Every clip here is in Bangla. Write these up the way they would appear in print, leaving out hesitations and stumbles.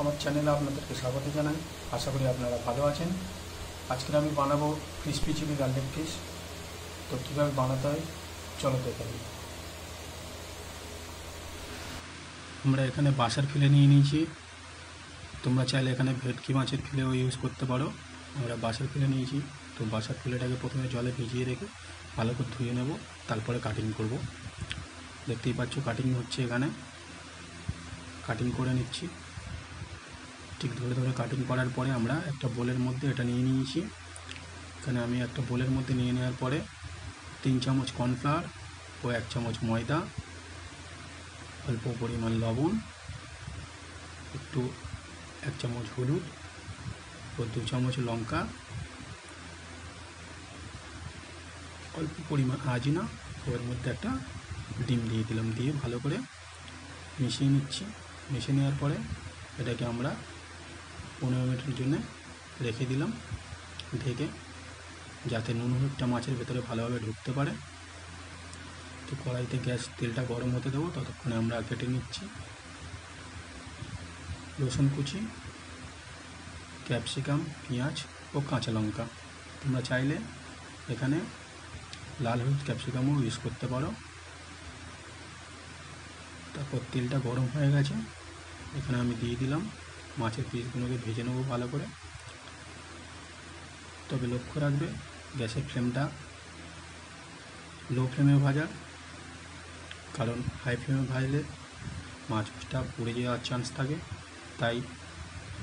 আমার চ্যানেলে আপনাদেরকে স্বাগত জানাই। আশা করি আপনারা ভালো আছেন। আজকে আমি বানাবো ক্রিসপি চিলি গার্লিক ফিশ। তো কীভাবে বানাতে হয় চলো দেখে নিই। আমরা এখানে বাসার ফিলে নিয়ে নিয়েছি। তোমরা চাইলে এখানে ভেটকি মাছের ফিলেও ইউজ করতে পারো। আমরা বাসার ফিলে নিয়েছি। তো বাসার ফিলেটাকে প্রথমে জলে ভিজিয়ে রেখে ভালো করে ধুয়ে নেব, তারপরে কাটিং করব। দেখতেই পাচ্ছ কাটিং হচ্ছে, এখানে কাটিং করে নিচ্ছি। ঠিক ধরে ধরে কাটিং করার পরে আমরা একটা বোলের মধ্যে এটা নিয়ে নিয়েছি। এখানে আমি একটা বোলের মধ্যে নিয়ে নেওয়ার পরে 3 চামচ কর্নফ্লাওয়ার ও 1 চামচ ময়দা, অল্প পরিমাণ লবণ, একটু 1 চামচ হলুদ ও 2 চামচ লঙ্কা, অল্প পরিমাণ আজিনা, ওর মধ্যে একটা ডিম দিয়ে দিলাম। দিয়ে ভালো করে মিশিয়ে নিচ্ছি। মিশিয়ে নেওয়ার পরে এটাকে আমরা 15 মিনিটের জন্য রেখে দিলাম ঢেকে, যাতে নুন হলুদটা মাছের ভেতরে ভালোভাবে ঢুকতে পারে। তো কড়াইতে তেলটা গরম হতে দেবো, ততক্ষণে আমরা কেটে নিচ্ছি রসুন কুচি, ক্যাপসিকাম, পেঁয়াজ ও কাঁচা লঙ্কা। তোমরা চাইলে এখানে লাল হলুদ ক্যাপসিকামও ইউজ করতে পারো। তারপর তেলটা গরম হয়ে গেছে, এখানে আমি দিয়ে দিলাম মাছের পিসগুলোকে ভেজে নেবো ভালো করে। তবে লক্ষ্য রাখবে গ্যাসের ফ্লেমটা লো ফ্লেমে ভাজার, কারণ হাই ফ্লেমে ভাজলে মাছটা পুড়ে যাওয়ার চান্স থাকে। তাই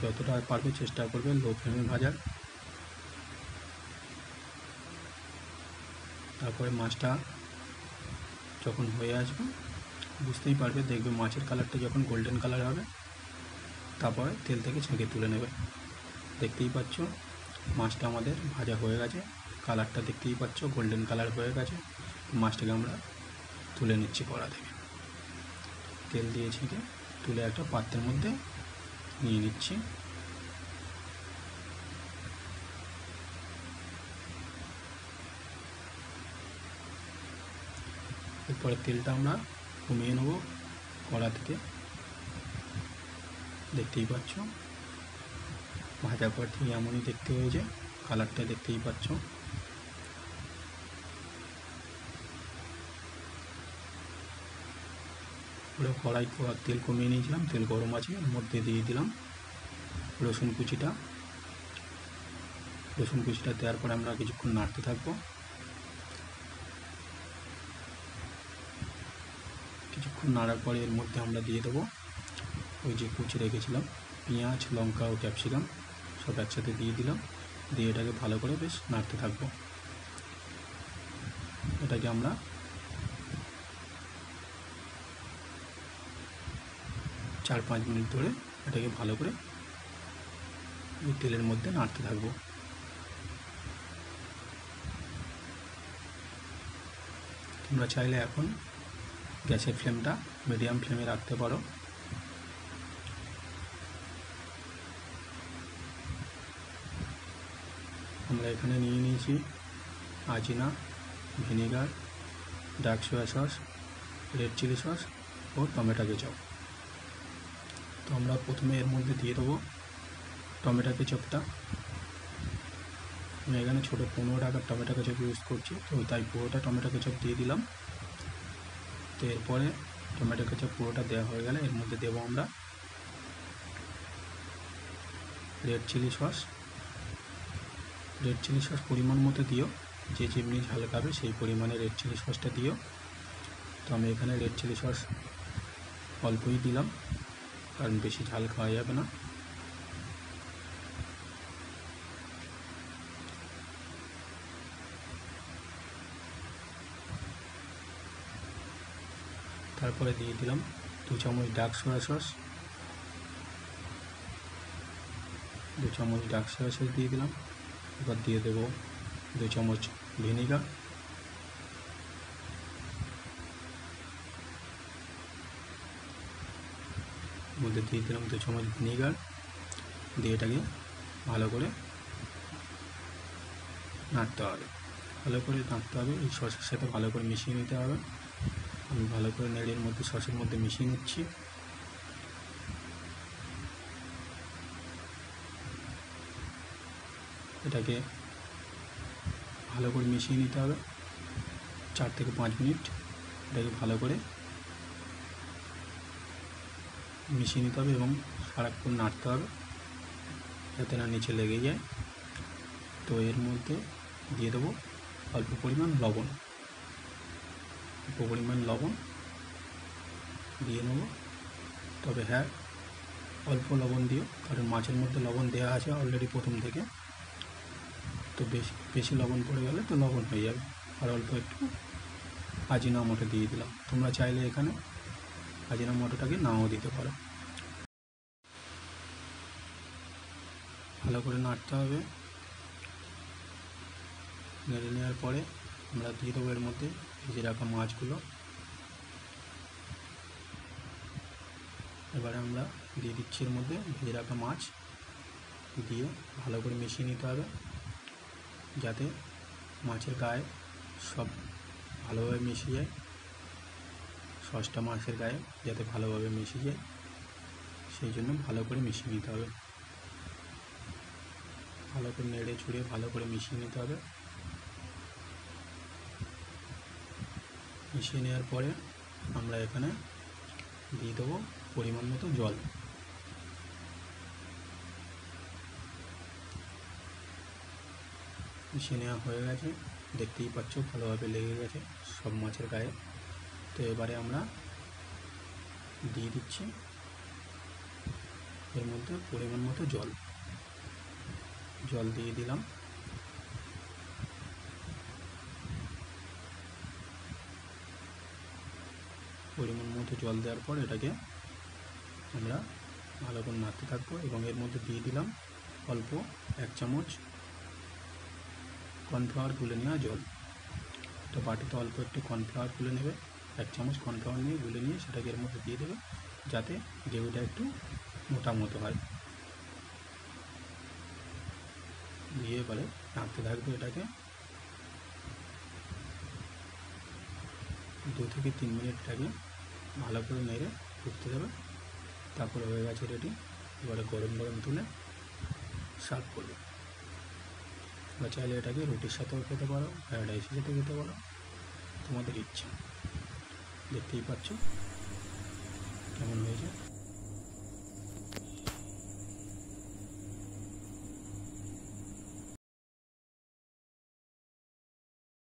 যতটা পারবে চেষ্টা করবে লো ফ্লেমে ভাজার। তারপরে মাছটা যখন হয়ে আসবে বুঝতেই পারবে, দেখবে মাছের কালারটা যখন গোল্ডেন কালার হবে, তারপরে তেল থেকে ছেঁকে তুলে নেবে। দেখতেই পাচ্ছ মাছটা আমাদের ভাজা হয়ে গেছে, কালারটা দেখতেই পাচ্ছ গোল্ডেন কালার হয়ে গেছে। মাছটাকে আমরা তুলে নিচ্ছি কড়া থেকে, তেল দিয়ে ছেঁকে তুলে একটা পাত্রের মধ্যে নিয়ে নিচ্ছি। এরপরে তেলটা আমরা কমিয়ে নেব কড়া থেকে। দেখতেই পাচ্ছ ভাজার পর ঠিক এমনই দেখতে হয়েছে, কালারটা দেখতেই পাচ্ছ। পুরো কড়াই তেল কমিয়ে নিয়েছিলাম, তেল গরম আছে, এর মধ্যে দিয়ে দিলাম রসুন কুচিটা। রসুন কুচিটা দেওয়ার পরে আমরা কিছুক্ষণ নাড়তে থাকবো। কিছুক্ষণ নাড়ার পরে এর মধ্যে আমরা দিয়ে দেবো ওই যে কুচি রেখেছিলাম পেঁয়াজ, লঙ্কা ও ক্যাপসিকাম, সব একসাথে দিয়ে দিলাম। দিয়ে এটাকে ভালো করে বেশ নাড়তে থাকবো। এটাকে আমরা 4-5 মিনিট ধরে এটাকে ভালো করে এই তেলের মধ্যে নাড়তে থাকবো। তোমরা চাইলে এখন গ্যাসের ফ্লেমটা মিডিয়াম ফ্লেমে রাখতে পারো। আমরা এখানে নিয়ে নিয়েছি আজিনা, vinegar, dark soya sauce, red chilli sauce ও টমেটো কেচাপ। তো আমরা প্রথমে এর মধ্যে দিয়ে দেবো টমেটো কেচাপটা। আমি এখানে ছোটো 15 টাকার টমেটো কেচাপ ইউজ করছি, তো তাই পুরোটা টমেটো কেচাপ দিয়ে দিলাম। তো এরপরে টমেটো কেচাপ পুরোটা দেওয়া হয়ে গেলে এর মধ্যে দেবো আমরা red chilli sauce. Red chilli sauce পরিমাণ মতো দিও, যে যেমনি ঝাল খাবে সেই পরিমাণে রেড চিলি সসটা দিও। তো আমি এখানে রেড চিলি সস অল্পই দিলাম, কারণ বেশি ঝাল খাওয়া যাবে না। তারপরে দিয়ে দিলাম 2 চামচ ডার্ক সোয়া সস। 2 চামচ ডার্ক সোয়া সস দিয়ে দিলাম। এবার দিয়ে দেবো 2 চামচ ভিনেগার। মধ্যে দিয়ে দিলাম 2 চামচ ভিনেগার। দিয়ে এটাকে ভালো করে নাড়তে হবে। ভালো করে নাড়তে হবে, এই সসের সাথে ভালো করে মিশিয়ে নিতে হবে। আমি ভালো করে নেড়ে এর মধ্যে সসের মধ্যে মিশিয়ে নিচ্ছি। এটাকে ভালো করে মিশিয়ে নিতে হবে 4 থেকে 5 মিনিট। এটাকে ভালো করে মিশিয়ে নিতে হবে এবং সারাক্ষণ নাড়তে হবে যাতে না নিচে লেগে যায়। তো এর মধ্যে দিয়ে দেবো অল্প পরিমাণ লবণ, দিয়ে নেব। তবে হ্যাঁ, অল্প লবণ দিও, কারণ মাছের মধ্যে লবণ দেওয়া আছে অলরেডি প্রথম থেকে। তো বেশি লবণ পড়ে গেলে তো লবণ হয়ে যাবে। আর অল্প একটু আজিনামোটো দিয়ে দিলাম। তোমরা চাইলে এখানে আজিনামোটোটাকে নাও দিতে পারো। ভালো করে নাড়তে হবে। নেড়ে নেওয়ার পরে আমরা দিয়ে দেবো এর মধ্যে ভেজে রাখা মাছগুলো। এবারে আমরা দিয়ে দিচ্ছি এর মধ্যে ভেজে রাখা মাছ, দিয়ে ভালো করে মিশিয়ে নিতে হবে যাতে মাছের গায়ে সব ভালোভাবে মিশে যায়। সসটা মাছের গায়ে যাতে ভালোভাবে মিশে যায়, সেই জন্য ভালো করে মিশিয়ে নিতে হবে। ভালো করে নেড়ে ছুঁড়ে ভালো করে মিশিয়ে নিতে হবে। মিশিয়ে নেওয়ার পরে আমরা এখানে দিয়ে দেবো পরিমাণ মতো জল। মিশিয়ে নেওয়া হয়ে গেছে, দেখতেই পাচ্ছ ভালোভাবে লেগে গেছে সব মাছের গায়ে। তো এবারে আমরা দিয়ে দিচ্ছি এর মধ্যে পরিমাণ মতো জল দিয়ে দিলাম। পরিমাণ মতো জল দেওয়ার পর এটাকে আমরা ভালো করে নাড়তে থাকবো এবং এর মধ্যে দিয়ে দিলাম অল্প 1 চামচ কর্নফ্লাওয়ার গুলে নেওয়া জল। তো বাটিতে অল্প একটু কর্নফ্লাওয়ার গুলে নেবে, 1 চামচ কর্নফ্লাওয়ার নিয়ে গুলে নিয়ে সেটাকে এর মধ্যে দিয়ে দেবে যাতে গ্রেভিটা একটু মোটা মতো হয়। দিয়ে এবারে নাড়তে থাকবে এটাকে 2 থেকে 3 মিনিট এটাকে ভালো করে নেড়ে ফুটতে দেবে। তারপরে হয়ে গেছে রেডি। এবারে গরম গরম তুলে সার্ভ করবে। বা চাইলে এটাকে রুটির সাথেও খেতে পারো, ফ্রাইড রাইসের সাথে খেতে পারো, তোমাদের ইচ্ছা। দেখতেই পাচ্ছ কেমন হয়েছে।